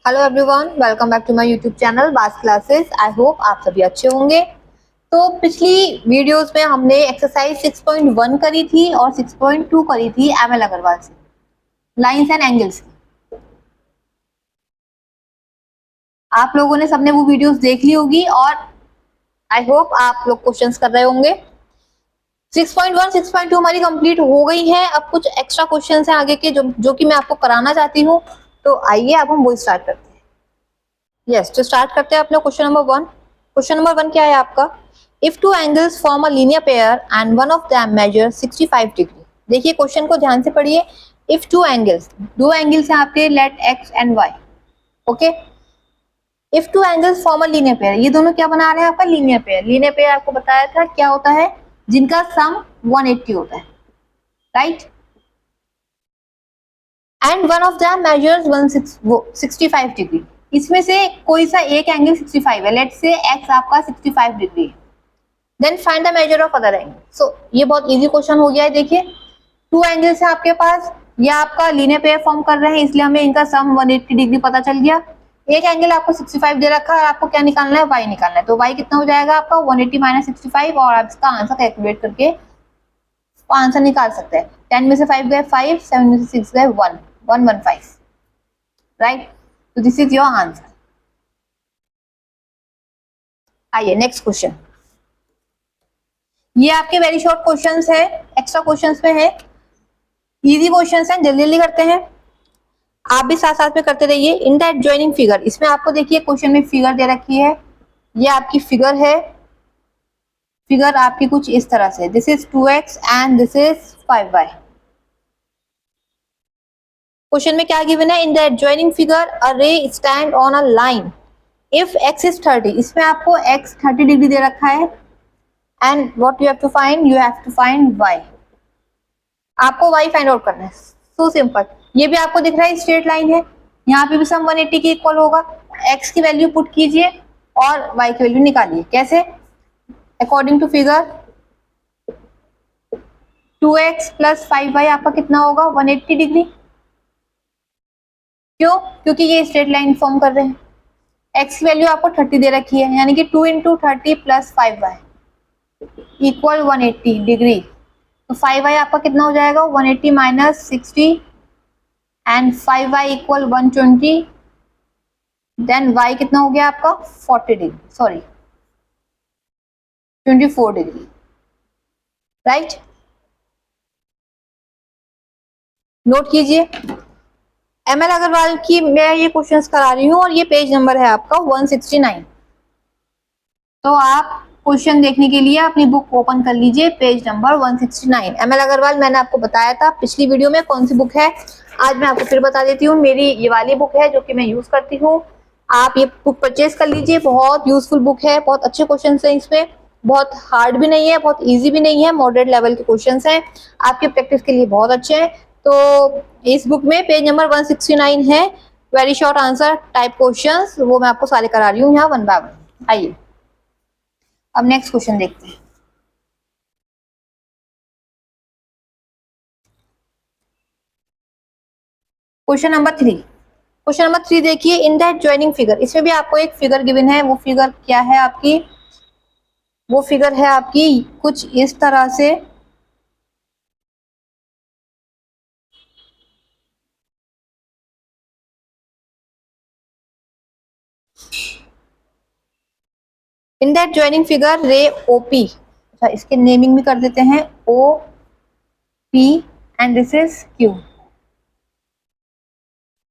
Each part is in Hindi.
Hello everyone, welcome back to my YouTube channel बास क्लासेस। आई होप आप सभी अच्छे होंगे। तो पिछली वीडियोस में हमने एक्सरसाइज 6.1 करी थी और 6.2 करी थी एमएल अग्रवाल से, लाइंस एंड एंगल्स की। आप लोगों ने सबने वो वीडियोस देख ली होगी और आई होप आप लोग क्वेश्चंस कर रहे होंगे। 6.1 6.2 हमारी कंप्लीट हो गई है। अब कुछ एक्स्ट्रा क्वेश्चंस हैं आगे के जो कि मैं आपको कराना चाहती हूँ। तो आइए अब हम वो स्टार्ट करते हैं। यस, तो स्टार्ट करते हैं अपना क्वेश्चन नंबर 1। क्वेश्चन नंबर 1 क्या है आपका? If two angles form a linear pair and one of them measure 65 degree. देखिए क्वेश्चन को ध्यान से पढ़िए। इफ टू एंगल्स, दो एंगल्स हैं आपके, let x and y. Okay, if two angles form a linear pair, ये दोनों क्या बना रहे हैं आपका? Linear pair. लीनियर पेयर आपको बताया था क्या होता है, जिनका सम 180 होता है, right. And one of them measures 65 degree. इसमें से कोई सा एक एंगल 65 है, लेट्स से एक्स आपका 65 डिग्री है। Then find the measure of other angle. So ये बहुत इजी क्वेश्चन हो गया है। देखिए टू एंगल्स है आपके पास, ये आपका लीनियर पेयर फॉर्म कर रहे हैं, इसलिए हमें इनका सम 180 डिग्री पता चल गया। एक एंगल आपको 65 दे रखा है और आपको क्या निकालना है? y निकालना है। तो y कितना हो जाएगा आपका? 180 माइनस 65, और आप इसका आंसर कैलकुलेट करके आंसर निकाल सकते हैं। 10 में से 5 गए 5, 7 में से 6 गए 1, 115, राइट। तो दिस इज योर आंसर। आइए नेक्स्ट क्वेश्चन। ये आपके वेरी शॉर्ट क्वेश्चंस है, एक्स्ट्रा क्वेश्चंस में है, इजी क्वेश्चंस हैं, जल्दी जल्दी करते हैं। आप भी साथ साथ में करते रहिए। इन दैट ज्वाइनिंग फिगर, इसमें आपको देखिए क्वेश्चन में फिगर दे रखी है। ये आपकी फिगर है। फिगर आपकी कुछ इस तरह से, this is 2x and this is 5y। Question में क्या गिवन है? In that joining figure a ray stand on a line if x is 30। इसमें आपको x 30 डिग्री दे रखा है and what you have to find? You have to find y। आपको y फाइंड आउट करना है। So simple. ये भी आपको दिख रहा है स्ट्रेट लाइन है, यहाँ पे भी सम 180 के इक्वल होगा। x की वैल्यू पुट कीजिए और y की वैल्यू निकालिए। कैसे? According to figure 2x plus 5y आपका कितना होगा? 180 डिग्री। क्यों? क्योंकि ये स्ट्रेट लाइन फॉर्म कर रहे हैं। x की वैल्यू आपको 30 दे रखी है, यानी कि 2 into 30 plus 5y equal 180 degree. तो 5y आपका कितना हो जाएगा? 180 minus 60 and 5y equal 120। Then y कितना हो गया आपका? 40 degree, sorry 24 degree, right. Note कीजिए, एमएल अग्रवाल की मैं ये क्वेश्चंस करा रही हूँ और ये पेज नंबर है आपका 169। तो आप क्वेश्चन देखने के लिए अपनी बुक ओपन कर लीजिए, पेज नंबर 169। एमएल अग्रवाल मैंने आपको बताया था पिछली वीडियो में कौन सी बुक है, आज मैं आपको फिर बता देती हूँ। मेरी ये वाली बुक है जो कि मैं यूज करती हूँ। आप ये बुक परचेज कर लीजिए, बहुत यूजफुल बुक है, बहुत अच्छे क्वेश्चन है इसमें, बहुत हार्ड भी नहीं है, बहुत ईजी भी नहीं है, मॉडरेट लेवल के क्वेश्चन हैं, आपके प्रैक्टिस के लिए बहुत अच्छे हैं। तो इस बुक में पेज नंबर 169 है, very short answer type questions, वो मैं आपको सारे करा रही हूँ यहाँ वन बाय वन। आइए अब नेक्स्ट क्वेश्चन देखते हैं। Question number 3। क्वेश्चन नंबर 3 देखिए, इन दैट ज्वाइनिंग फिगर, इसमें भी आपको एक फिगर गिवन है। वो फिगर क्या है आपकी? वो फिगर है आपकी कुछ इस तरह से। In that joining figure ray OP, अच्छा इसके नेमिंग भी कर देते हैं, O P and this is Q.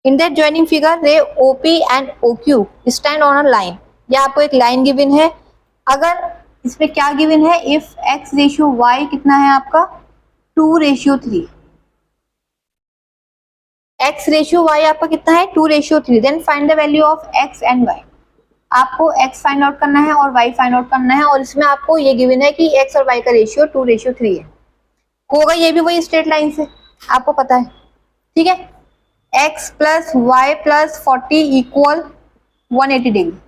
In that joining figure ray OP and O Q stand on a line. या आपको एक लाइन गिवन है। अगर इसमें क्या गिवन है? इफ एक्स रेशियो वाई कितना है आपका? 2:3। एक्स रेशियो वाई आपका कितना है? 2:3। Then find the value of x and y. आपको x फाइंड आउट करना है और y फाइंड आउट करना है, और इसमें आपको ये गिवन है कि x और y का रेशियो 2:3 है। होगा ये भी वही स्ट्रेट लाइन से, आपको पता है, ठीक है। x plus y plus 40 equal 180 degree.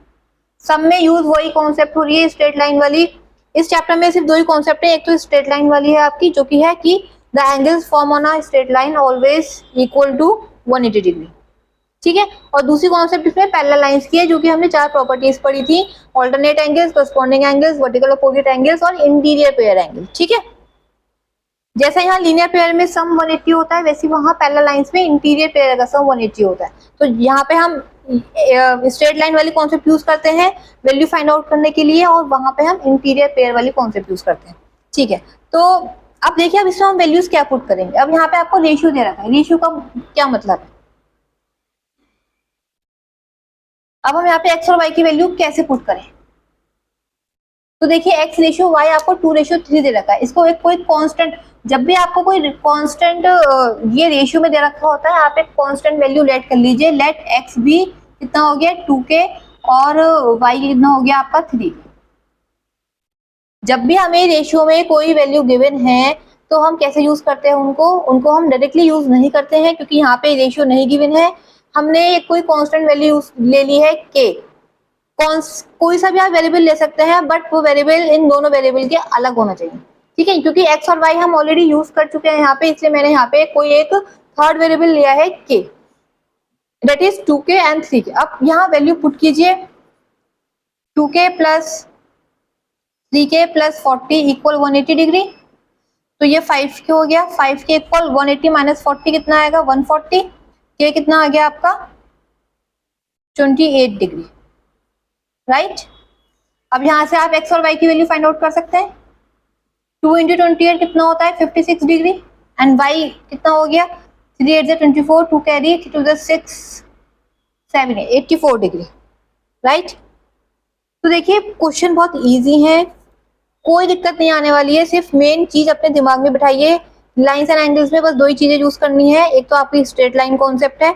सब में यूज वही कॉन्सेप्ट हो रही है, स्ट्रेट लाइन वाली। इस चैप्टर में सिर्फ दो ही कॉन्सेप्ट है, एक तो स्ट्रेट लाइन वाली है आपकी, जो कि है कि the angles form on a straight line always equal to 180 degree. ठीक है। और दूसरी कॉन्सेप्ट इसमें पैरेलल लाइंस की है, जो कि हमने 4 प्रॉपर्टीज पढ़ी थी, alternate angles, corresponding angles, vertical opposite angles और इंटीरियर पेयर एंगल। ठीक है, जैसे यहाँ लीनियर पेयर में सम 180 होता है, वैसे वहां पैरेलल लाइंस में इंटीरियर पेयर का सम 180 होता है। तो यहाँ पे हम स्ट्रेट लाइन वाली कॉन्सेप्ट यूज करते हैं वैल्यू फाइंड आउट करने के लिए, और वहां पे हम इंटीरियर पेयर वाली कॉन्सेप्ट यूज करते हैं। ठीक है, तो अब देखिए अब इसमें हम वैल्यूज क्या पुट करेंगे। अब यहाँ पे आपको रेशियो दे रखा है, रेशियो का क्या मतलब है। अब हम यहाँ पे एक्स और वाई की वैल्यू कैसे पुट करें। तो देखिए एक्स रेशियो वाई आपको 2:3 दे रखा है। इसको एक कोई कांस्टेंट, जब भी आपको कोई कांस्टेंट ये रेशियो में दे रखा होता है, आप एक कांस्टेंट वैल्यू लेट कर लीजिए। लेट एक्स भी कितना हो गया 2k और वाई कितना हो गया आपका 3। जब भी हमें रेशियो में कोई वैल्यू गिवन है तो हम कैसे यूज करते हैं उनको हम डायरेक्टली यूज नहीं करते हैं, क्योंकि यहाँ पे रेशियो नहीं गिवन है। हमने कोई कांस्टेंट वैल्यू ले ली है k, कोई सा भी आप वेरिएबल ले सकते हैं, बट वो वेरिएबल इन दोनों वेरिएबल के अलग होना चाहिए। ठीक है, क्योंकि एक्स और वाई हम ऑलरेडी यूज कर चुके हैं यहाँ पे, इसलिए मैंने यहाँ पे कोई एक थर्ड वेरिएबल लिया है k, that is 2k and 3k। अब यहाँ वैल्यू पुट कीजिए, 2k plus 3k plus 40 equal 180 degree. तो ये 5k हो गया, 5k इक्वल 180 माइनस 40 कितना आएगा 140, k कितना आ गया आपका 28 डिग्री, राइट। अब यहां से आप x और y की वैल्यू फाइंड आउट कर सकते हैं। 2 × 28 कितना होता है 56 डिग्री, एंड y कितना हो गया 3 8 24, 2 कैरी 2 6 7 84 डिग्री, राइट। तो देखिए क्वेश्चन बहुत इजी है, कोई दिक्कत नहीं आने वाली है। सिर्फ मेन चीज अपने दिमाग में बिठाइए, लाइंस एंड एंगल्स में बस 2 ही चीजें यूज करनी है। एक तो आपकी स्ट्रेट लाइन कॉन्सेप्ट है,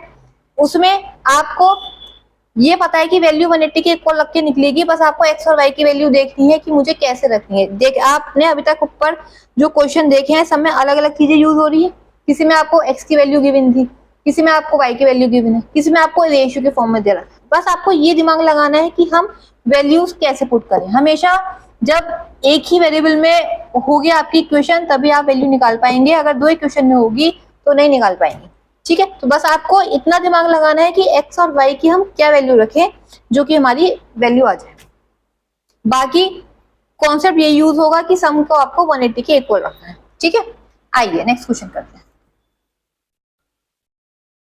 उसमें आपको ये पता है कि वैल्यू 180 के इक्वल रख के निकलेगी, बस आपको एक्स और वाई की वैल्यू देखनी है कि मुझे कैसे रखनी है। देख आपने अभी तक ऊपर जो क्वेश्चन देखे हैं सब में अलग अलग चीजें यूज हो रही है। किसी में आपको एक्स की वैल्यू गिवन थी, किसी में आपको वाई की वैल्यू गिवन है, किसी में आपको रेशियो के फॉर्म में दे रहा है। बस आपको ये दिमाग लगाना है कि हम वैल्यूज कैसे पुट करें। हमेशा जब एक ही वेरिएबल में होगी आपकी इक्वेशन तभी आप वैल्यू निकाल पाएंगे, अगर 2 इक्वेशन में होगी तो नहीं निकाल पाएंगे। ठीक है, तो बस आपको इतना दिमाग लगाना है कि x और y की हम क्या वैल्यू रखें जो कि हमारी वैल्यू आ जाए। बाकी कॉन्सेप्ट ये यूज होगा कि सम को आपको 180 के इक्वल रखना है। ठीक है, आइए नेक्स्ट क्वेश्चन करते हैं।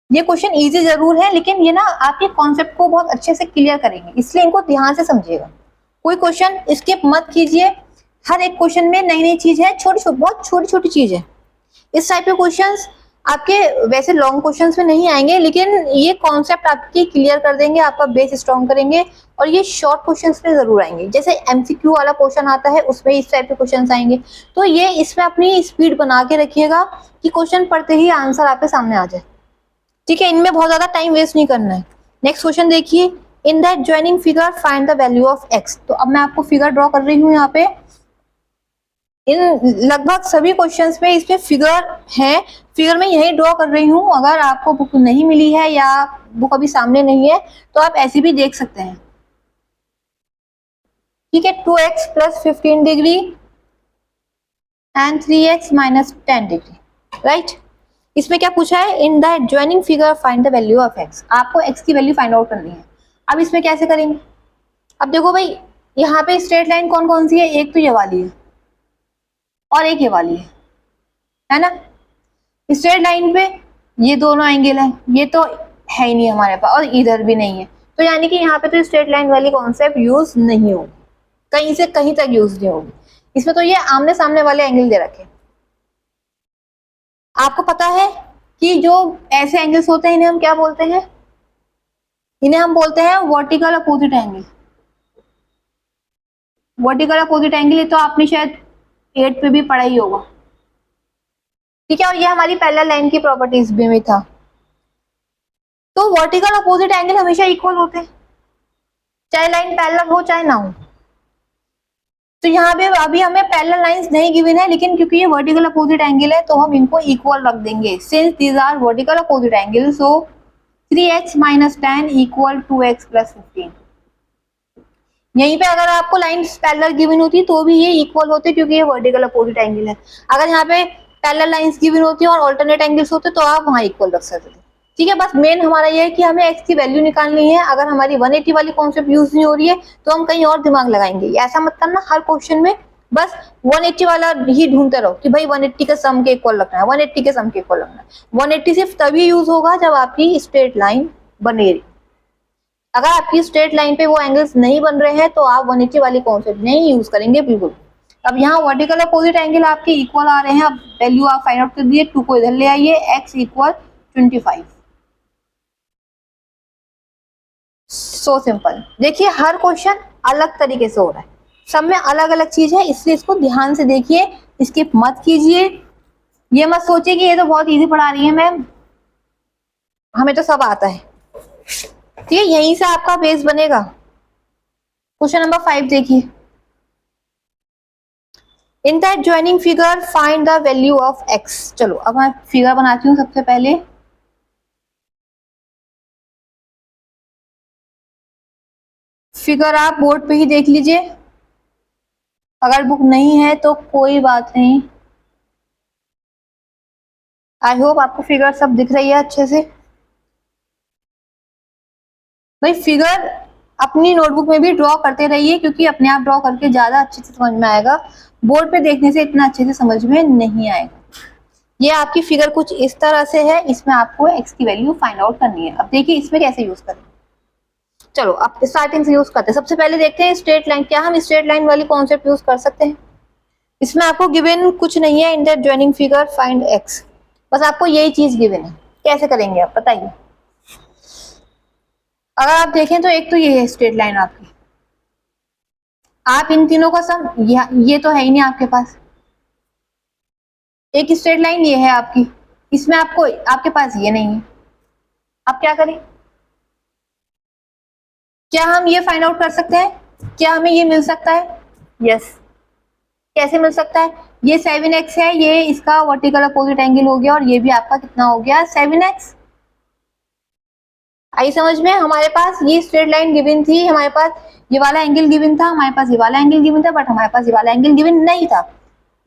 ये क्वेश्चन इजी जरूर है, लेकिन ये ना आपके कॉन्सेप्ट को बहुत अच्छे से क्लियर करेंगे, इसलिए इनको ध्यान से समझिएगा। कोई क्वेश्चन स्किप मत कीजिए, हर एक क्वेश्चन में नई नई चीज है, बहुत छोटी छोटी चीज है। इस टाइप के क्वेश्चंस आपके वैसे लॉन्ग क्वेश्चंस में नहीं आएंगे, लेकिन ये कॉन्सेप्ट आपकी क्लियर कर देंगे, आपका बेस स्ट्रॉन्ग करेंगे, और ये शॉर्ट क्वेश्चंस में जरूर आएंगे। जैसे एमसीक्यू वाला क्वेश्चन आता है उसमें इस टाइप के क्वेश्चंस आएंगे, तो ये इसमें अपनी स्पीड बना के रखिएगा कि क्वेश्चन पढ़ते ही आंसर आपके सामने आ जाए। ठीक है, इनमें बहुत ज्यादा टाइम वेस्ट नहीं करना है। नेक्स्ट क्वेश्चन देखिए, इन that joining figure find the value of x. तो अब मैं आपको फिगर ड्रॉ कर रही हूँ यहाँ पे। इन लगभग सभी क्वेश्चंस में इसमें फिगर है, फिगर में यही ड्रॉ कर रही हूँ। अगर आपको बुक नहीं मिली है या बुक अभी सामने नहीं है तो आप ऐसी भी देख सकते हैं। ठीक है, 2x plus 15 degree and 3x minus 10 degree, right. इसमें क्या पूछा है, in the joining figure find the value of x। आपको x की वैल्यू फाइंड आउट करनी है। अब इसमें कैसे करेंगे, अब देखो भाई यहाँ पे स्ट्रेट लाइन कौन कौन सी है, एक तो ये वाली है और एक ये वाली है ना। स्ट्रेट लाइन पे ये दोनों एंगल है, ये तो है ही नहीं हमारे पास और इधर भी नहीं है, तो यानी कि यहाँ पे तो स्ट्रेट लाइन वाली कॉन्सेप्ट यूज नहीं होगी, कहीं से कहीं तक यूज नहीं होगी। इसमें तो ये आमने सामने वाले एंगल दे रखे। आपको पता है कि जो ऐसे एंगल्स होते हैं इन्हें हम क्या बोलते हैं, इन्हें हम बोलते हैं vertical opposite angle. Vertical opposite angle ये तो आपने शायद 8 पे भी पढ़ा ही होगा। ठीक है, और ये हमारी पैरेलल लाइन की प्रॉपर्टीज भी में था। तो वर्टिकल अपोजिट एंगल हमेशा इक्वल होते हैं, चाहे लाइन पैरेलल हो चाहे ना हो। तो यहाँ पे अभी हमें पैरेलल लाइंस नहीं गिवन है, लेकिन क्योंकि ये वर्टिकल अपोजिट एंगल है तो हम इनको इक्वल रख देंगे। Since these are vertical opposite angle so 3x minus 10 equal 2x plus 15। यहीं पे अगर आपको लाइंस पैरेलल गिवन होती तो भी ये इक्वल होते, क्योंकि ये वर्टिकल अपोजिट एंगल है। अगर यहाँ पे पैरेलल लाइंस गिवन होती और अल्टरनेट एंगल्स होते तो आप वहां इक्वल रख सकते थे। ठीक है, बस मेन हमारा ये है कि हमें x की वैल्यू निकालनी है। अगर हमारी 180 वाली कॉन्सेप्ट यूज नहीं हो रही है तो हम कहीं और दिमाग लगाएंगे। ऐसा मत करना हर क्वेश्चन में बस 180 वाला ही ढूंढते रहो कि भाई 180 के सम के इक्वल रखना है, 180 के सम के इक्वल रखना है। 180 सिर्फ तभी यूज होगा जब आपकी स्ट्रेट लाइन बनेगी। अगर आपकी स्ट्रेट लाइन पे वो एंगल्स नहीं बन रहे हैं तो आप 180 वाली कॉन्सेप्ट नहीं यूज करेंगे बिल्कुल। अब यहाँ वर्टिकल अपोजिट एंगल आपके इक्वल आ रहे हैं। अब वैल्यू आप फाइंड आउट कर दिए, 2 को इधर ले आइए, x इक्वल 25। So simple. देखिए हर क्वेश्चन अलग तरीके से हो रहा है, सब में अलग अलग चीज है, इसलिए इसको ध्यान से देखिए, स्किप मत कीजिए। ये मत सोचिए कि ये तो बहुत इजी पढ़ा रही है मैम, हमें तो सब आता है। ठीक है, यहीं से आपका बेस बनेगा। क्वेश्चन नंबर 5 देखिए, इन that joining figure find the value of x। चलो अब मैं फिगर बनाती हूँ सबसे पहले। फिगर आप बोर्ड पे ही देख लीजिए, अगर बुक नहीं है तो कोई बात नहीं। आई होप आपको फिगर सब दिख रही है अच्छे से। भाई फिगर अपनी नोटबुक में भी ड्रॉ करते रहिए, क्योंकि अपने आप ड्रॉ करके ज्यादा अच्छे से समझ में आएगा, बोर्ड पे देखने से इतना अच्छे से समझ में नहीं आएगा। ये आपकी फिगर कुछ इस तरह से है, इसमें आपको x की वैल्यू फाइंड आउट करनी है। अब देखिए इसमें कैसे यूज करें। चलो अब स्टार्टिंग से यूज करते हैं। सबसे पहले देखते हैं स्ट्रेट लाइन, क्या हम स्ट्रेट लाइन वाली कॉन्सेप्ट यूज कर सकते हैं। इसमें आपको गिवन कुछ नहीं है, in that joining figure find x, बस आपको यही चीज गिवन है। कैसे करेंगे आप बताइए। अगर आप देखें तो एक तो ये है स्ट्रेट लाइन आपकी, आप इन तीनों का सम, ये तो है ही नहीं आपके पास। एक स्ट्रेट लाइन ये है आपकी, इसमें आपको आपके पास ये नहीं है। आप क्या करें, क्या हम ये फाइंड आउट कर सकते हैं, क्या हमें ये मिल सकता है। यस, कैसे मिल सकता है। ये 7x है, ये इसका वर्टिकल अपोजिट एंगल हो गया, और ये भी आपका कितना हो गया 7x। आई समझ में। हमारे पास ये स्ट्रेट लाइन गिवन थी, हमारे पास ये वाला एंगल गिवन था, हमारे पास ये वाला एंगल गिवन था, बट हमारे पास ये वाला एंगल गिवन नहीं था।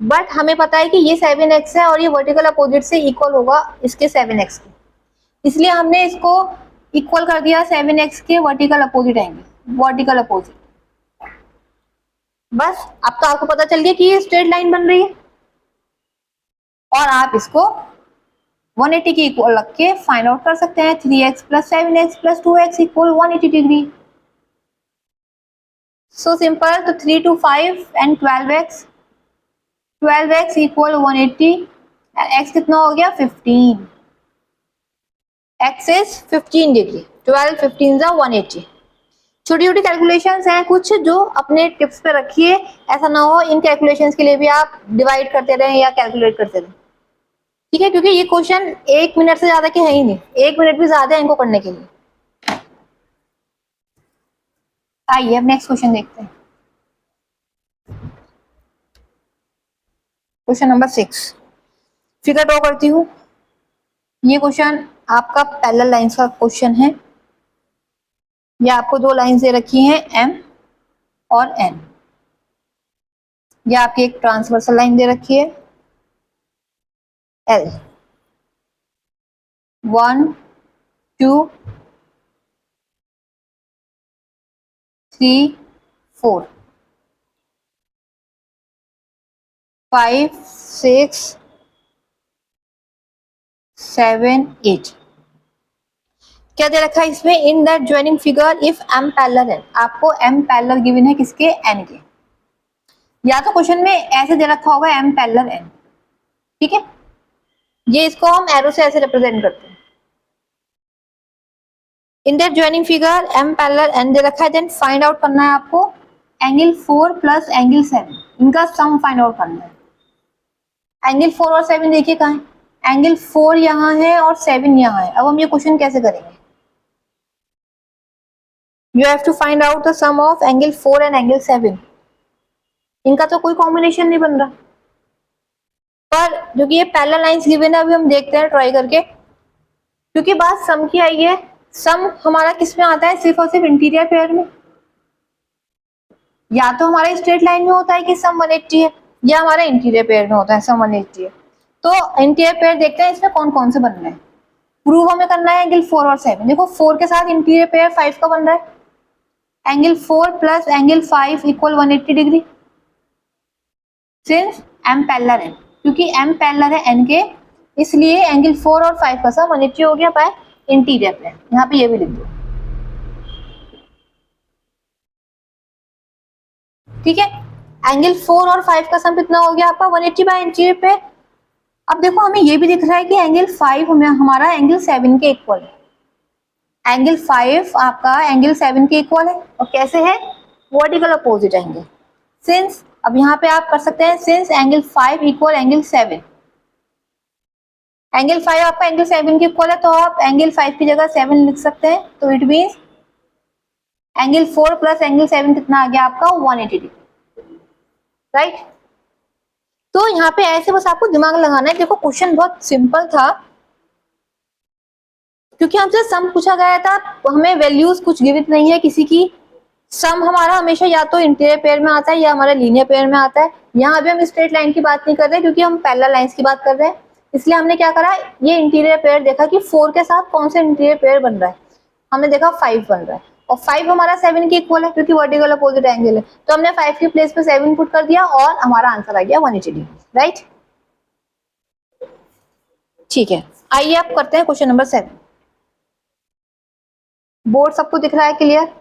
बट हमें पता है कि ये 7x है और ये वर्टिकल अपोजिट से इक्वल होगा इसके 7x के, इसलिए हमने इसको इक्वल कर दिया 7x के vertical opposite angle, vertical opposite. बस अब तो आपको पता चल गया कि ये स्ट्रेट लाइन बन रही है, और आप इसको 180 के इक्वल रख के फाइंड आउट कर सकते हैं। 3x plus 7x plus 2x equal 180 degree. So simple. तो 3 to 5 and 12x, 12x equal 180, x कितना हो गया 15, x इज 15 डिग्री, 12 15 जा 180। छोटी छोटी कैलकुलेशंस हैं कुछ जो अपने टिप्स पे रखिए, ऐसा ना हो इन कैलकुलेशंस के लिए भी आप डिवाइड करते रहें या कैलकुलेट करते रहें। ठीक है, क्योंकि ये क्वेश्चन 1 मिनट से ज्यादा के है ही नहीं, 1 मिनट भी ज्यादा है इनको करने के लिए। आइए अब नेक्स्ट क्वेश्चन देखते हैं। क्वेश्चन नंबर 6, फिगर ड्रॉ करती हूँ। ये क्वेश्चन आपका पैरेलल लाइंस का क्वेश्चन है। ये आपको दो लाइंस दे रखी हैं M और N। ये आपकी एक ट्रांसवर्सल लाइन दे रखी है L, 1 2 3 4 5 6 7 8। क्या दे रखा है इसमें, इन that joining figure if M parallel N। आपको M पैरेलल गिवन है किसके, N के। या तो क्वेश्चन में ऐसे दे रखा होगा M पैरेलल N, ठीक है, ये इसको हम एरो से ऐसे रिप्रेजेंट करते हैं। In that joining figure M parallel N दे रखा है, देन फाइंड आउट करना है आपको एंगल 4 प्लस एंगल 7, इनका सम फाइंड आउट करना है। एंगल 4 और 7 देखिए कहाँ है, एंगल 4 यहाँ है और 7 यहाँ है। अब हम ये क्वेश्चन कैसे करेंगे, you have to find out the sum of angle 4 and angle 7। इनका तो कोई कॉम्बिनेशन नहीं बन रहा, पर जो कि ये पैरेलल लाइंस गिवन है, अभी हम देखते हैं ट्राई करके। क्योंकि बात सम की आई है, सम हमारा किस में आता है, सिर्फ और सिर्फ इंटीरियर पेयर में। या तो हमारा स्ट्रेट लाइन में होता है कि सम 180 है, या हमारा इंटीरियर पेयर में होता है सम 180 है। तो इंटीरियर पेयर देखते हैं इसमें कौन कौन से बन रहे हैं। प्रूव हमें करना है एंगल 4 और 7। देखो 4 के साथ इंटीरियर पेयर 5 का बन रहा है, angle 4 plus angle 5 equal 180 degree, since M parallel है, क्योंकि एम पैरेलल है एन के, इसलिए एंगल 4 और 5 का सम 180 हो गया बाय इंटीरियर पेयर। यहाँ पे ये भी लिख दो, ठीक है। एंगल 4 और 5 का सम कितना हो गया आपका 180 बाय इंटीरियर पेयर। अब देखो हमें ये भी दिख रहा है कि एंगल 5 हमें हमारा एंगल 7 के इक्वल है, एंगल 5 आपका एंगल 7 के इक्वल है, और कैसे है, वर्टिकल अपोजिट एंगल। सिंस अब यहाँ पे आप कर सकते हैं, since angle 5 equal angle 7, angle 5 आपका एंगल 7 के इक्वल है, तो आप एंगल 5 की जगह 7 लिख सकते हैं। तो it means angle 4 plus angle 7 कितना आ गया आपका 180 डिग्री, राइट। तो यहाँ पे ऐसे बस आपको दिमाग लगाना है। देखो क्वेश्चन बहुत सिंपल था, क्योंकि हमसे सम पूछा गया था, हमें वैल्यूज कुछ गिवित नहीं है किसी की। सम हमारा हमेशा या तो इंटीरियर पेयर में आता है या हमारा लीनियर पेयर में आता है। यहाँ अभी हम स्ट्रेट लाइन की बात नहीं कर रहे, क्योंकि हम पैरेलल लाइंस की बात कर रहे हैं, इसलिए हमने क्या करा, ये इंटीरियर पेयर देखा कि 4 के साथ कौन सा इंटीरियर पेयर बन रहा है, हमने देखा 5 बन रहा है, और 5 हमारा 7 के इक्वल है, क्योंकि वर्टिकल अपोजिट एंगल है, तो हमने 5 की प्लेस पे 7 पुट कर दिया और हमारा आंसर आ गया 180 डिग्री, राइट। ठीक है, आइए आप करते हैं क्वेश्चन नंबर 7। बोर्ड सबको दिख रहा है क्लियर?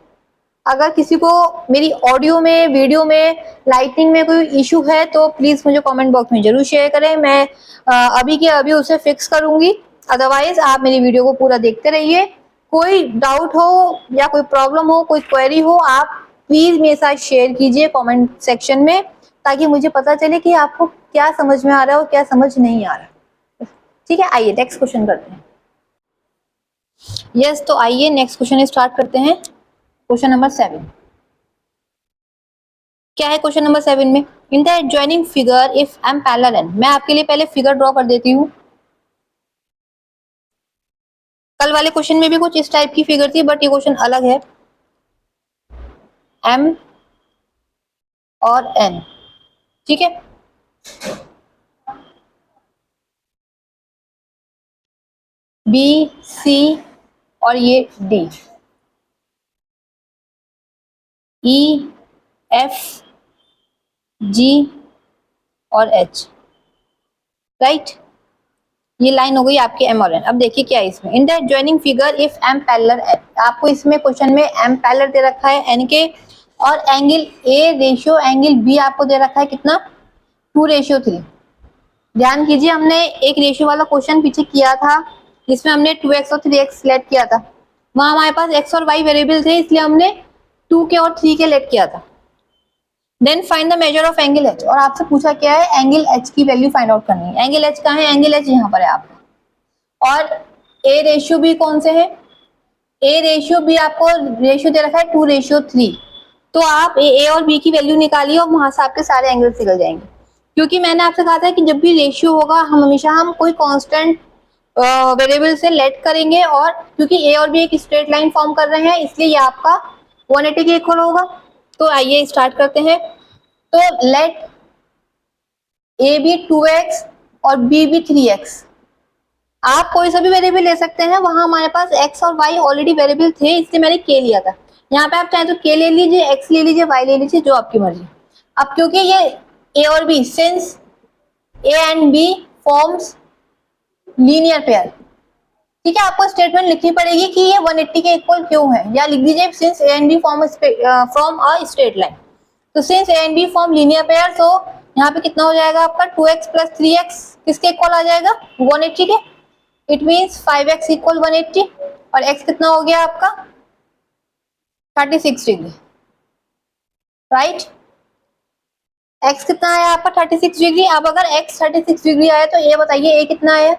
अगर किसी को मेरी ऑडियो में, वीडियो में, लाइटिंग में कोई इशू है तो प्लीज मुझे कमेंट बॉक्स में जरूर शेयर करें, मैं अभी के अभी उसे फिक्स करूंगी। अदरवाइज आप मेरी वीडियो को पूरा देखते रहिए। कोई डाउट हो या कोई प्रॉब्लम हो, कोई क्वेरी हो, आप प्लीज मेरे साथ शेयर कीजिए कमेंट सेक्शन में, ताकि मुझे पता चले कि आपको क्या समझ में आ रहा है और क्या समझ नहीं आ रहा। ठीक है, आइए नेक्स्ट क्वेश्चन करते हैं। यस, तो आइए नेक्स्ट क्वेश्चन स्टार्ट करते हैं। क्वेश्चन नंबर 7 क्या है? क्वेश्चन नंबर 7 में, in the adjoining figure if M parallel N, मैं आपके लिए पहले फिगर ड्रॉ कर देती हूँ। कल वाले क्वेश्चन में भी कुछ इस टाइप की फिगर थी, बट ये क्वेश्चन अलग है। एम और एन, ठीक है। बी, सी और ये डी, ई, एफ, जी और एच, राइट। ये लाइन हो गई आपकी एम और एन। अब देखिए क्या है इसमें, in the adjoining figure if M parallel N, आपको इसमें क्वेश्चन में एम पैरेलल दे रखा है एन के, और angle A ratio angle B आपको दे रखा है कितना, 2:3। ध्यान कीजिए, हमने एक रेशियो वाला क्वेश्चन पीछे किया था जिसमें हमने 2x और 3x सिलेक्ट किया था, वहां हमारे पास x और y वेरिएबल थे, इसलिए हमने 2 के और 3 के लेट किया था। Then find the measure of angle h, और आपसे पूछा क्या है, एंगल h की वैल्यू फाइंड आउट करनी है। एंगल h कहाँ है? एंगल h यहाँ पर है आपका। और a रेशियो भी कौन से है? a रेशियो भी आपको रेशियो दे रखा है 2:3, तो आप a और b की वैल्यू निकालिए और वहां से आपके सारे एंगल्स निकल जाएंगे। क्योंकि मैंने आपसे कहा था कि जब भी रेशियो होगा हम हमेशा कोई कांस्टेंट वेरिएबल से लेट करेंगे, और क्योंकि ए और बी एक स्ट्रेट लाइन फॉर्म कर रहे हैं, इसलिए ये आपका 180 के इक्वल होगा। तो आइए स्टार्ट करते हैं। तो लेट ए बी 2x और बी भी 3x, आप कोई सा भी वेरिएबल ले सकते हैं, वहां हमारे पास x और y ऑलरेडी वेरिएबल थे, इसलिए मैंने k लिया था। यहाँ पे आप चाहे तो k ले लीजिए, x ले लीजिए, y ले लीजिए, जो आपकी मर्जी। अब क्योंकि ये a और b, since a and b forms linear pair, ठीक है, आपको स्टेटमेंट लिखनी पड़ेगी कि ये 180 के इक्वल क्यों है, या लिख दीजिए since A and B from a straight line. तो since A and B form linear pair, तो यहाँ पे कितना हो जाएगा आपका 2x प्लस 3x किसके इक्वल आ जाएगा 180 के। इट मीन्स 5x इक्वल 180, और x कितना हो गया आपका 36 डिग्री, राइट। x कितना आया आपका 36 डिग्री। अब अगर x 36 डिग्री आया तो ये बताइए a कितना आया?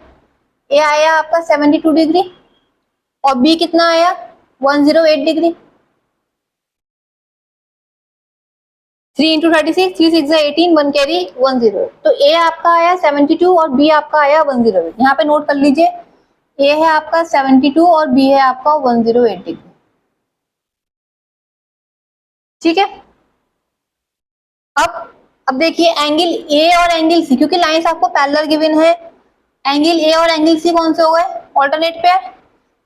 a आया आपका 72 डिग्री, और b कितना आया 108 डिग्री। 3 इंटू 36, 3 6 18, 1 कैरी 108, तो a आपका आया 72 और b आपका आया 108। यहाँ पे नोट कर लीजिए, a है आपका 72 और b है आपका 108 डिग्री, ठीक है। अब देखिए एंगल a और एंगल c, क्योंकि लाइंस आपको पैरेलल गिवन है, एंगल a और एंगल c कौन से हो गए? Alternate pair.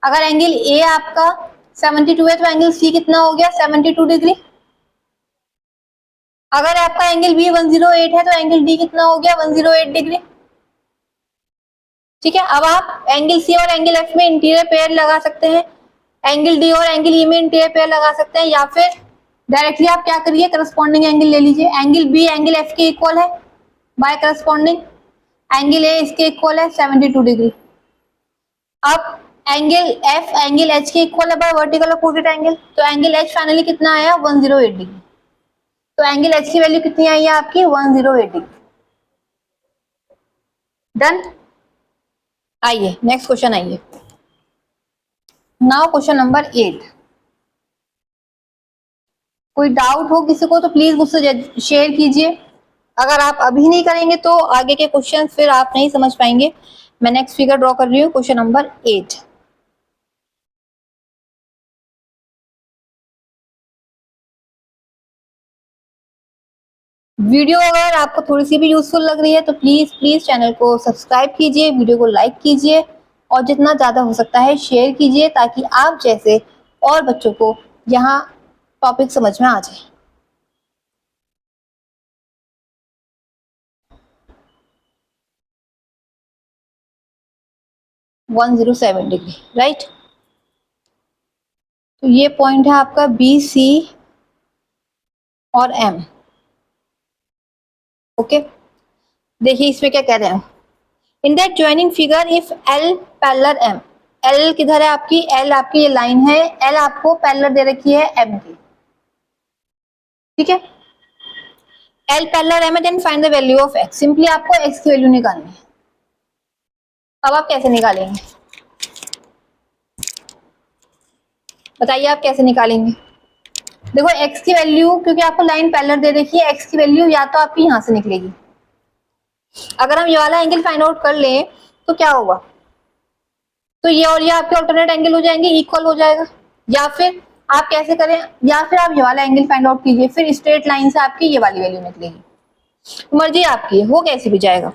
अगर एंगल ए आपका 72 है तो एंगल सी कितना हो गया 72 डिग्री। अगर आपका एंगल बी 108 है तो एंगल डी कितना हो गया 108 डिग्री। ठीक है, अब आप एंगल सी और एंगल एफ में इंटीरियर पेयर लगा सकते हैं, एंगल डी और एंगल ई में इंटीरियर पेयर लगा सकते हैं, या फिर डायरेक्टली आप क्या करिए करस्पॉन्डिंग एंगल ले लीजिए। एंगल बी एंगल एफ के इक्वल है बाय करस्पॉन्डिंग, एंगल ए इसके इक्वल है 72 डिग्री। अब एंगल एफ एंगल एच के इक्वल है बाय वर्टिकल अपोजिट एंगल, तो एंगल एच फाइनली कितना आया 108 डिग्री। तो एंगल एच की वैल्यू कितनी आई है आपकी 108 डिग्री। डन। आइए नेक्स्ट क्वेश्चन आइए। Now question number 8। कोई डाउट हो किसी को तो प्लीज मुझसे शेयर कीजिए। अगर आप अभी नहीं करेंगे तो आगे के क्वेश्चन फिर आप नहीं समझ पाएंगे। मैं नेक्स्ट फिगर ड्रॉ कर रही हूँ, क्वेश्चन नंबर 8। वीडियो अगर आपको थोड़ी सी भी यूजफुल लग रही है तो प्लीज प्लीज चैनल को सब्सक्राइब कीजिए, वीडियो को लाइक कीजिए और जितना ज्यादा हो सकता है शेयर कीजिए, ताकि आप जैसे और बच्चों को यहाँ टॉपिक समझ में आ जाए। One 107 degree, right. तो ये पॉइंट है आपका बी सी और एम। ओके, देखिए इसमें क्या कह रहे हैं। In that joining figure if L parallel M, L किधर है आपकी, एल आपकी ये लाइन है, एल आपको पैरेलल दे रखी है एम की। ठीक है, एल पैरेलल एम है, then find the value of x. Simply आपको एक्स की वैल्यू निकालनी है। अब आप कैसे निकालेंगे बताइए, आप कैसे निकालेंगे। देखो एक्स की वैल्यू, क्योंकि आपको लाइन पैरेलल दे रखी है, एक्स की वैल्यू या तो आपकी यहां से निकलेगी। अगर हम ये वाला एंगल फाइंड आउट कर लें तो क्या होगा, तो ये और ये आपके ऑल्टरनेट एंगल हो जाएंगे, इक्वल हो जाएगा। या फिर आप कैसे करें, या फिर आप ये वाला एंगल फाइंड आउट कीजिए, फिर स्ट्रेट लाइन से आपकी ये वाली वैल्यू निकलेगी। मर्जी आपकी, हो कैसे भी जाएगा।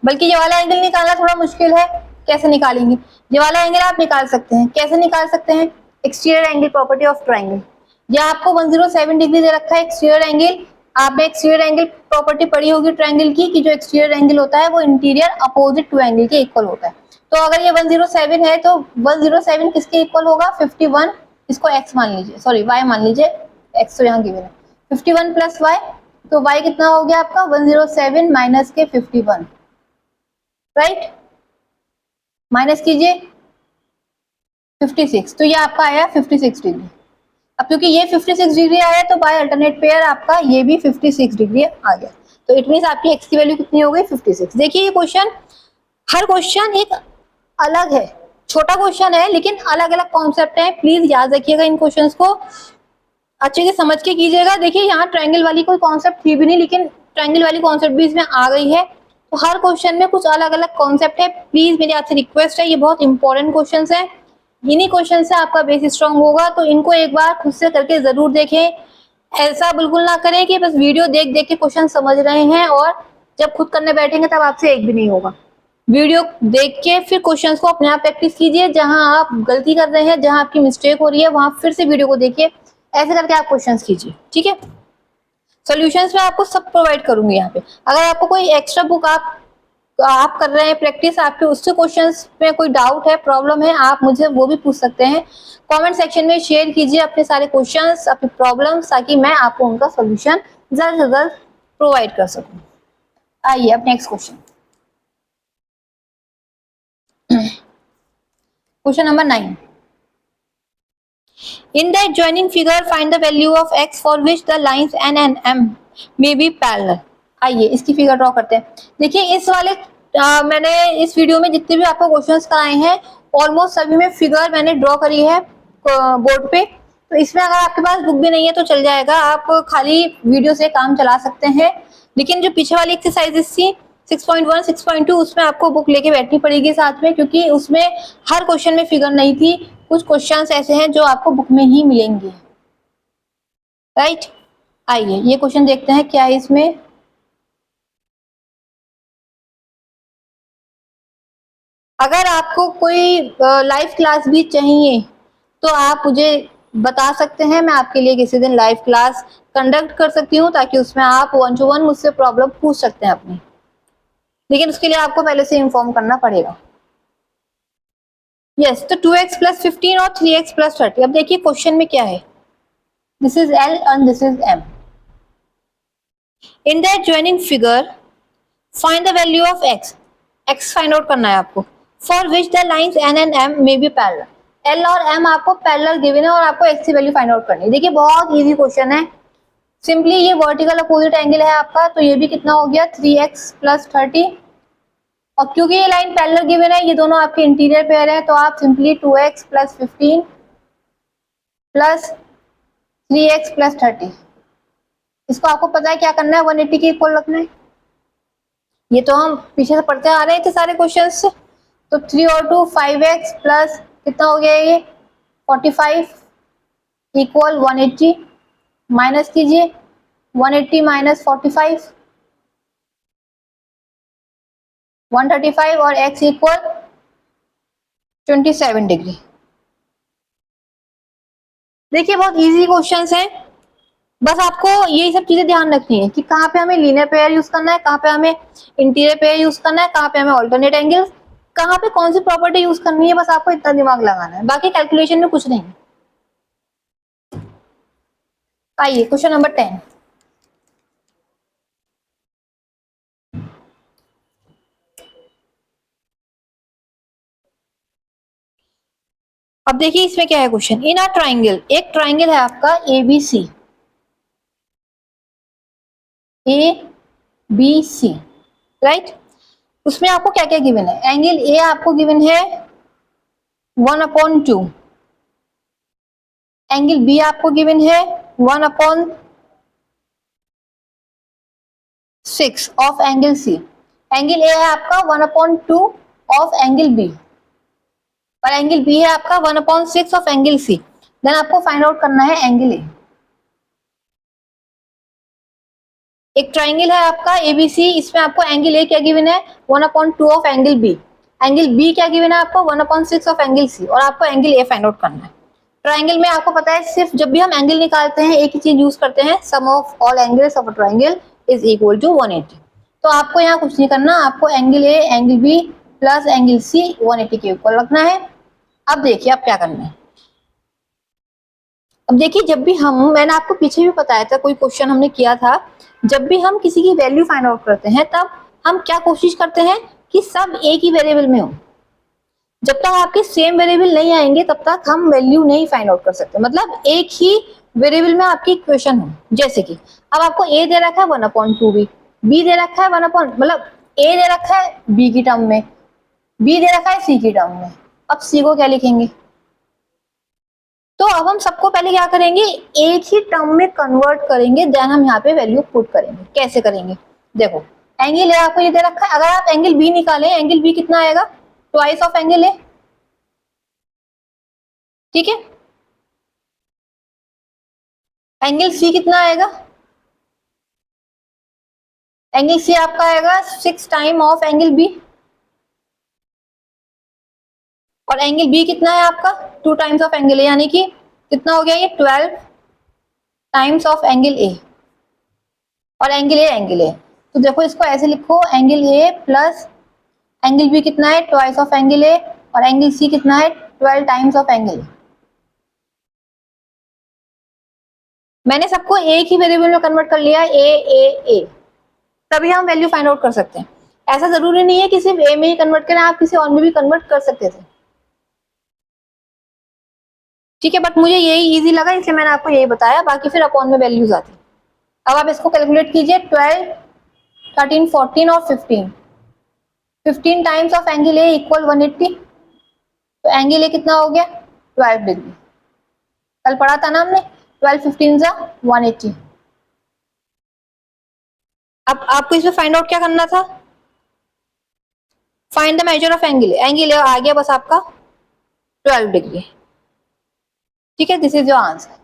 बल्कि ये वाला एंगल निकालना थोड़ा मुश्किल है, कैसे निकालेंगे। ये वाला एंगल आप निकाल सकते हैं, कैसे निकाल सकते हैं, exterior angle property of triangle. या आपको 107 डिग्री दे रखा है एक्सटीरियर एंगल, आपने एक्सटीरियर एंगल प्रॉपर्टी पढ़ी होगी ट्राइंगल की, कि जो एक्सटीरियर एंगल होता है वो इंटीरियर अपोजिट टू एंगल के इक्वल होता है। तो अगर ये 107 है तो 107 किसके इक्वल होगा 51, इसको x मान लीजिए, सॉरी y मान लीजिए, x तो यहाँ गिवन है। 51 प्लस y, तो y कितना हो गया आपका 107 माइनस के 51, राइट। माइनस कीजिए 56, तो ये आपका आया 56 डिग्री। अब क्योंकि ये 56 डिग्री आया तो बाय अल्टरनेट पेयर आपका ये भी 56 डिग्री आ गया। तो इट मींस आपकी x की वैल्यू कितनी हो गई 56। देखिए ये क्वेश्चन, हर क्वेश्चन एक अलग है, छोटा क्वेश्चन है लेकिन अलग अलग कॉन्सेप्ट है। प्लीज याद रखिएगा, इन क्वेश्चंस को अच्छे से समझ के कीजिएगा। देखिए यहाँ ट्रायंगल वाली कोई कॉन्सेप्ट थी भी नहीं, लेकिन ट्रायंगल वाली कॉन्सेप्ट भी इसमें आ गई है। तो हर क्वेश्चन में कुछ अलग अलग कॉन्सेप्ट है। प्लीज मेरी आपसे रिक्वेस्ट है, ये बहुत इंपॉर्टेंट क्वेश्चन है, इन्हीं क्वेश्चन से आपका बेस स्ट्रांग होगा। तो इनको एक बार खुद से करके जरूर देखें। ऐसा बिल्कुल ना करें कि बस वीडियो देख देख के क्वेश्चन समझ रहे हैं और जब खुद करने बैठेंगे तब आपसे एक भी नहीं होगा। वीडियो देख के फिर क्वेश्चंस को अपने आप प्रैक्टिस कीजिए, जहां आप गलती कर रहे हैं, जहां आपकी मिस्टेक हो रही है वहां फिर से वीडियो को देखिए, ऐसे करके आप क्वेश्चंस कीजिए। ठीक है, सॉल्यूशंस मैं आपको सब प्रोवाइड करूंगी यहाँ पे। अगर आपको कोई एक्स्ट्रा बुक आप कर रहे हैं प्रैक्टिस, आपके उससे क्वेश्चंस में कोई डाउट है, प्रॉब्लम है, आप मुझे वो भी पूछ सकते हैं। कमेंट सेक्शन में शेयर कीजिए अपने सारे क्वेश्चंस, अपनी प्रॉब्लम्स, ताकि मैं आपको उनका सोल्यूशन जल्द से जल्द प्रोवाइड कर सकूं। आइए अब next question, question number 9। In the adjoining figure, find the value of x for which the lines n and m may be parallel. आइए इसकी फिगर ड्रॉ करते हैं। देखिए इस वाले मैंने इस वीडियो में जितने भी आपको क्वेश्चंस कराए हैं ऑलमोस्ट सभी में फिगर मैंने ड्रॉ करी है बोर्ड पे। तो इसमें अगर आपके पास बुक भी नहीं है तो चल जाएगा, आप खाली वीडियो से काम चला सकते हैं। लेकिन जो पीछे वाली एक्सरसाइजेस थी 6.1 6.2 उसमें आपको बुक लेके बैठनी पड़ेगी साथ में, क्योंकि उसमें हर क्वेश्चन में फिगर नहीं थी। कुछ क्वेश्चंस ऐसे हैं जो आपको बुक में ही मिलेंगे, राइट। आइए ये क्वेश्चन देखते हैं क्या है इसमें। अगर आपको कोई लाइव क्लास भी चाहिए तो आप मुझे बता सकते हैं, मैं आपके लिए किसी दिन लाइव क्लास कंडक्ट कर सकती हूँ, ताकि उसमें आप 1 to 1 मुझसे प्रॉब्लम पूछ सकते हैं अपनी, लेकिन उसके लिए आपको पहले से इन्फॉर्म करना पड़ेगा। यस, तो 2x प्लस 15 और 3x प्लस 30। अब देखिए क्वेश्चन में क्या है, this is L and this is M। In that joining figure find the value of x। x find out करना है आपको, for which the lines n and m may be parallel. l और m आपको पैरेलल गिवन है और आपको x की वैल्यू फाइंड आउट करनी है। देखिए बहुत इजी क्वेश्चन है, सिंपली ये वर्टिकल अपोजिट एंगल है आपका, तो ये भी कितना हो गया 3x प्लस 30, और क्योंकि ये लाइन पैरेलल गिवन है, ये दोनों आपके इंटीरियर पेयर है, तो आप simply 2x plus 15 plus 3x plus 30, इसको आपको पता है क्या करना है, 180 के इक्वल रखना है। ये तो हम पीछे से पढ़ते आ रहे थे सारे क्वेश्चन से। तो 3 और 2 5x प्लस कितना हो गया ये 45 इक्वल 180, माइनस कीजिए 180 माइनस 45 135 और x इक्वल 27 डिग्री। देखिए बहुत इजी क्वेश्चंस हैं, बस आपको यही सब चीजें ध्यान रखनी है कि कहाँ पे हमें लीनियर पेयर यूज करना है, कहाँ पे हमें इंटीरियर पेयर यूज करना है, कहाँ पे हमें ऑल्टरनेट एंगल्स, कहाँ पे कौन सी प्रॉपर्टी यूज करनी है, बस आपको इतना दिमाग लगाना है, बाकी कैलकुलेशन में कुछ नहीं। आइए क्वेश्चन नंबर 10। अब देखिए इसमें क्या है क्वेश्चन, इन अ ट्राइंगल, एक ट्राइंगल है आपका ABC, ABC राइट, उसमें आपको क्या क्या गिवन है, एंगल ए आपको गिवन है 1/2, एंगल बी आपको गिवन है 1/6 of angle C, angle A है आपका 1/2 ऑफ एंगल बी, और एंगल बी है आपका 1/6 ऑफ एंगल सी। देन आपको फाइंड आउट करना है एंगल ए। एक ट्राइंगल है आपका एबीसी, इसमें आपको एंगल ए क्या गिवन है 1/2 of angle B, angle B क्या गिवन है आपको 1/6 ऑफ एंगल सी, और आपको एंगल ए फाइंड आउट करना है। ट्राइंगल में आपको पता है सिर्फ जब भी हम एंगल निकालते हैं एक ही चीज यूज करते हैं, sum of all angles of a triangle is equal to 180। तो आपको यहाँ कुछ नहीं करना, आपको angle A angle B plus angle C 180 के इक्वल रखना है। अब देखिए आप क्या करना है, अब देखिए जब भी हम, मैंने आपको पीछे भी बताया था, कोई क्वेश्चन हमने किया था, जब भी हम किसी की वैल्यू फाइंड आउट करते हैं तब हम क्या कोशिश करते हैं कि सब एक ही वेरिएबल में हो। जब तक आपके सेम वेरिएबल नहीं आएंगे तब तक हम वैल्यू नहीं फाइंड आउट कर सकते, मतलब एक ही वेरिएबल में आपकी इक्वेशन हो। जैसे कि अब आपको ए दे रखा है 1/2 बी दे रखा है 1 मतलब ए दे रखा है बी की टर्म में, बी दे रखा है सी की टर्म में, अब सी को क्या लिखेंगे, तो अब हम सबको पहले क्या करेंगे एक ही टर्म में कन्वर्ट करेंगे, देन हम यहाँ पे वैल्यू पुट करेंगे। कैसे करेंगे, देखो एंगल ए आपको ये दे रखा है, अगर आप एंगल बी निकालें, एंगल बी कितना आएगा ट्वाइस ऑफ एंगल ए, ठीक है। एंगल सी कितना आएगा, एंगल सी आपका आएगा 6 टाइम ऑफ एंगल बी, और एंगल बी कितना है आपका 2 टाइम्स ऑफ एंगल ए, यानी कि कितना हो गया ये 12 टाइम्स ऑफ एंगल ए, और एंगल ए, तो देखो इसको ऐसे लिखो angle A plus angle B कितना है ट्वाइस ऑफ एंगल ए, और एंगल सी कितना है 12 टाइम्स ऑफ एंगल। मैंने सबको एक ही वेरिएबल में कन्वर्ट कर लिया ए, तभी हम वैल्यू फाइंड आउट कर सकते हैं। ऐसा जरूरी नहीं है कि सिर्फ ए में ही कन्वर्ट करें, आप किसी और में भी कन्वर्ट कर सकते थे, ठीक है, बट मुझे यही इजी लगा इसलिए मैंने आपको यही बताया, बाकी फिर अपॉन में वैल्यूज आती। अब आप इसको कैलकुलेट कीजिए, 12 13 14 और 15, 15 times of angle A equal 180, तो एंगल ए कितना हो गया 12 डिग्री, कल पढ़ा था ना हमने, 12 15 जा 180। अब आपको इसमें फाइंड आउट क्या करना था, find the measure of angle A, angle A आ गया बस आपका 12 डिग्री, ठीक है, दिस इज योर आंसर।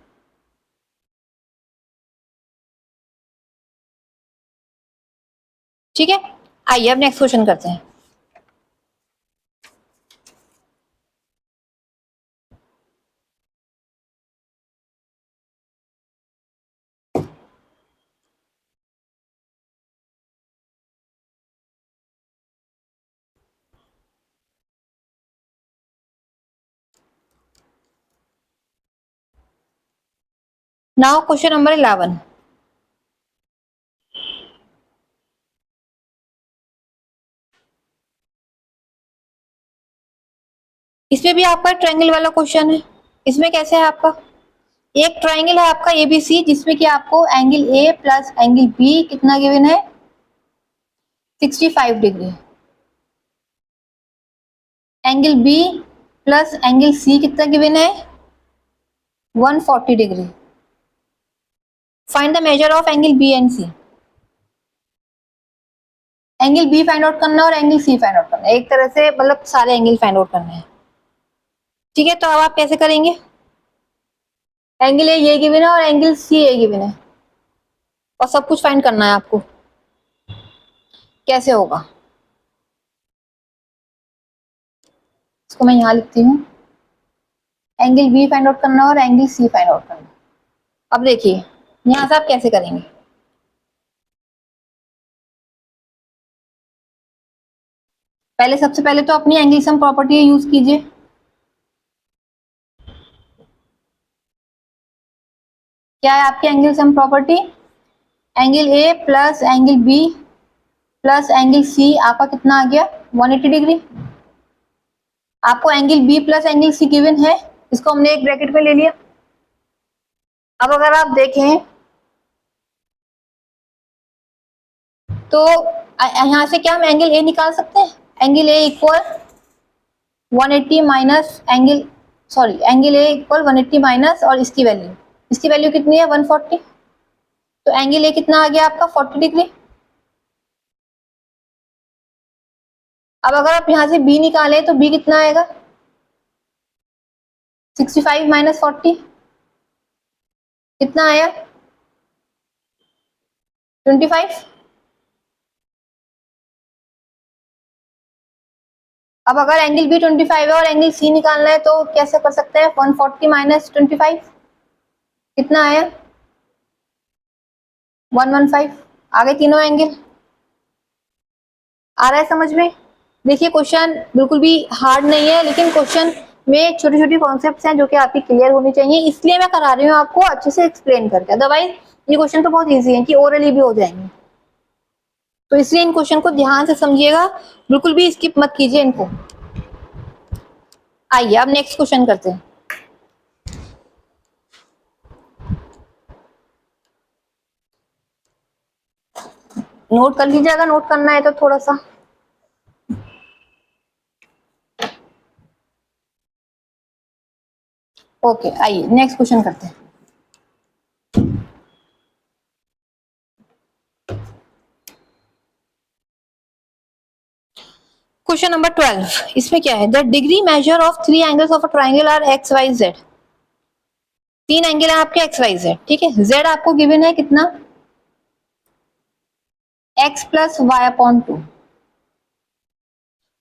ठीक है, आइए अब नेक्स्ट क्वेश्चन करते हैं। Now question number 11। इसमें भी आपका ट्रायंगल वाला क्वेश्चन है। इसमें कैसे है आपका, एक ट्रायंगल है आपका एबीसी जिसमें कि आपको angle A plus angle B कितना गिवन है, 65 degree. Angle B plus angle C कितना गिवन है, 140 degree. Find the measure of angle B and C. Angle B find out करना और एंगल सी फाइंड आउट करना, एक तरह से मतलब सारे एंगल फाइंड आउट करने हैं। ठीक है, तो अब आप कैसे करेंगे, एंगल ए ये गिवन है और एंगल सी ये गिवन है और सब कुछ फाइंड करना है आपको। कैसे होगा, इसको मैं यहां लिखती हूँ, एंगल बी फाइंड आउट करना और एंगल सी फाइंड आउट करना। अब देखिए यहां से आप कैसे करेंगे, पहले सबसे पहले तो अपनी एंगल सम प्रॉपर्टी यूज कीजिए। क्या है आपकी angle sum property, angle A plus angle B plus angle C आपका कितना आ गया, 180 डिग्री। आपको angle B plus angle C given है, इसको हमने एक ब्रैकेट में ले लिया। अब अगर आप देखें तो यहां से क्या हम एंगल ए निकाल सकते हैं, angle A equal 180 minus angle, sorry angle A equal 180 minus और इसकी वैल्यू कितनी है, 140। तो एंगल ए कितना आ गया आपका, 40 डिग्री। अब अगर आप यहां से बी निकालें तो बी कितना आएगा, 65 माइनस 40 कितना आया, 25। अब अगर एंगल बी 25 है और एंगल सी निकालना है तो कैसे कर सकते हैं, 140 माइनस 25 कितना आया, 115। आगे तीनों एंगल आ रहा है समझ में। देखिए क्वेश्चन बिल्कुल भी हार्ड नहीं है, लेकिन क्वेश्चन में छोटी छोटी कॉन्सेप्ट्स हैं जो कि आपकी क्लियर होनी चाहिए, इसलिए मैं करा रही हूँ आपको अच्छे से एक्सप्लेन करके। अदरवाइज ये क्वेश्चन तो बहुत ईजी है कि ओरली भी हो जाएंगे, तो इसलिए इन क्वेश्चन को ध्यान से समझिएगा, बिल्कुल भी स्किप मत कीजिए इनको। आइए अब नेक्स्ट क्वेश्चन करते हैं। नोट कर लीजिएगा, नोट करना है तो थोड़ा सा। ओके आइए नेक्स्ट क्वेश्चन करते हैं। क्वेश्चन नंबर 12, इसमें क्या है, the degree measure of 3 angles of a triangle are x y z. 3 angle है आपके एक्स वाई जेड, ठीक है। जेड आपको गिवन है कितना, x plus y upon 2।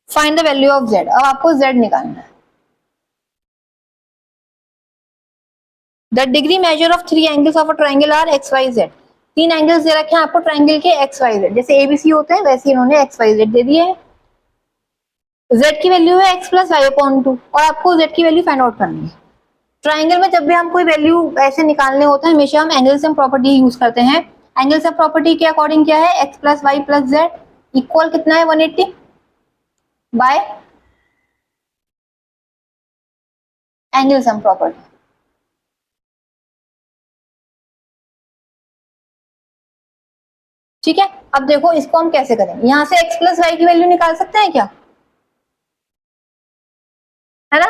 Find the value of z। अब आपको z निकालना है। The degree measure of 3 angles of a triangle are x y z. 3 angles दे रखे हैं आपको ट्राइंगल के एक्स वाई जेड, जैसे एबीसी होते हैं वैसे इन्होंने एक्स वाई जेड दे दिए है। z की वैल्यू है x प्लस वाई अपॉन 2 और आपको z की वैल्यू फाइंड आउट करनी है। ट्राइंगल में जब भी हम कोई वैल्यू ऐसे निकालने होते हैं हमेशा हम एंगल सम प्रॉपर्टी यूज करते हैं। एंगल सम प्रॉपर्टी के अकॉर्डिंग क्या है, x plus y plus z equal कितना है, 180 बाय एंगल सम प्रॉपर्टी। ठीक है, अब देखो इसको हम कैसे करेंगे, यहां से x प्लस वाई की वैल्यू निकाल सकते हैं क्या, है ना।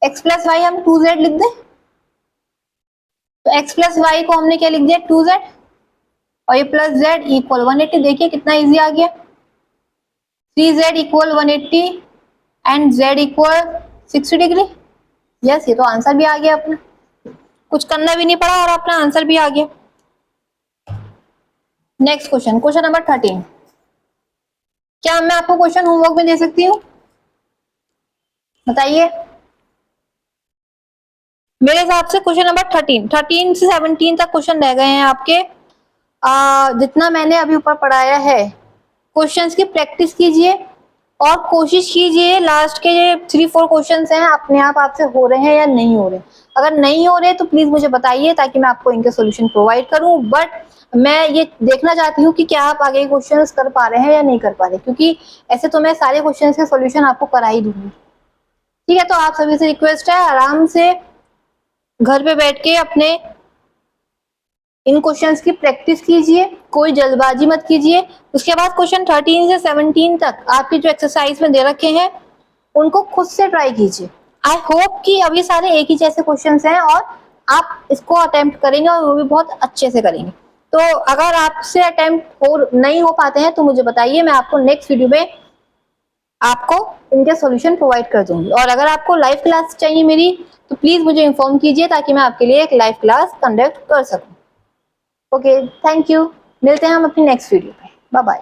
x प्लस वाई हम 2z लिख दें, तो x प्लस वाई को हमने क्या लिख दिया, 2z और ये प्लस z इक्वल 180। देखिए कितना इजी आ गया, 3z equal 180 and z equal 60 degree. Yes, ये तो आंसर भी आ गया अपना, कुछ करना भी नहीं पड़ा और अपना आंसर भी आ गया। Next question, question number 13। क्या मैं आपको क्वेश्चन होमवर्क में दे सकती हूँ, बताइए। मेरे हिसाब से क्वेश्चन नंबर 13 से 17 तक क्वेश्चन रह गए हैं आपके। जितना मैंने अभी ऊपर पढ़ाया है क्वेश्चंस की प्रैक्टिस कीजिए और कोशिश कीजिए लास्ट के ये 3-4 क्वेश्चंस हैं अपने आप आपसे हो रहे हैं या नहीं हो रहे। अगर नहीं हो रहे तो प्लीज मुझे बताइए ताकि मैं आपको इनके सॉल्यूशन प्रोवाइड करूं। बट मैं ये देखना चाहती हूँ कि क्या आप आगे क्वेश्चंस कर पा रहे हैं या नहीं कर पा रहे, क्योंकि ऐसे तो मैं सारे क्वेश्चंस के सॉल्यूशन आपको करा ही दूंगी। ठीक है, तो आप सभी से रिक्वेस्ट है आराम से घर पे बैठ के अपने इन क्वेश्चंस की प्रैक्टिस कीजिए, कोई जल्दबाजी मत कीजिए। उसके बाद क्वेश्चन 13 से 17 तक आपकी जो एक्सरसाइज में दे रखे हैं उनको खुद से ट्राई कीजिए। आई होप कि अब ये सारे एक ही जैसे क्वेश्चंस हैं और आप इसको अटेम्प्ट करेंगे और वो भी बहुत अच्छे से करेंगे। तो अगर आपसे अटेम्प्ट हो नहीं हो पाते हैं तो मुझे बताइए, मैं आपको नेक्स्ट वीडियो में आपको इनके सॉल्यूशन प्रोवाइड कर दूंगी। और अगर आपको लाइव क्लास चाहिए मेरी तो प्लीज मुझे इन्फॉर्म कीजिए ताकि मैं आपके लिए एक लाइव क्लास कंडक्ट कर सकूं। Okay, thank you. मिलते हैं हम अपनी नेक्स्ट वीडियो पे। Bye bye.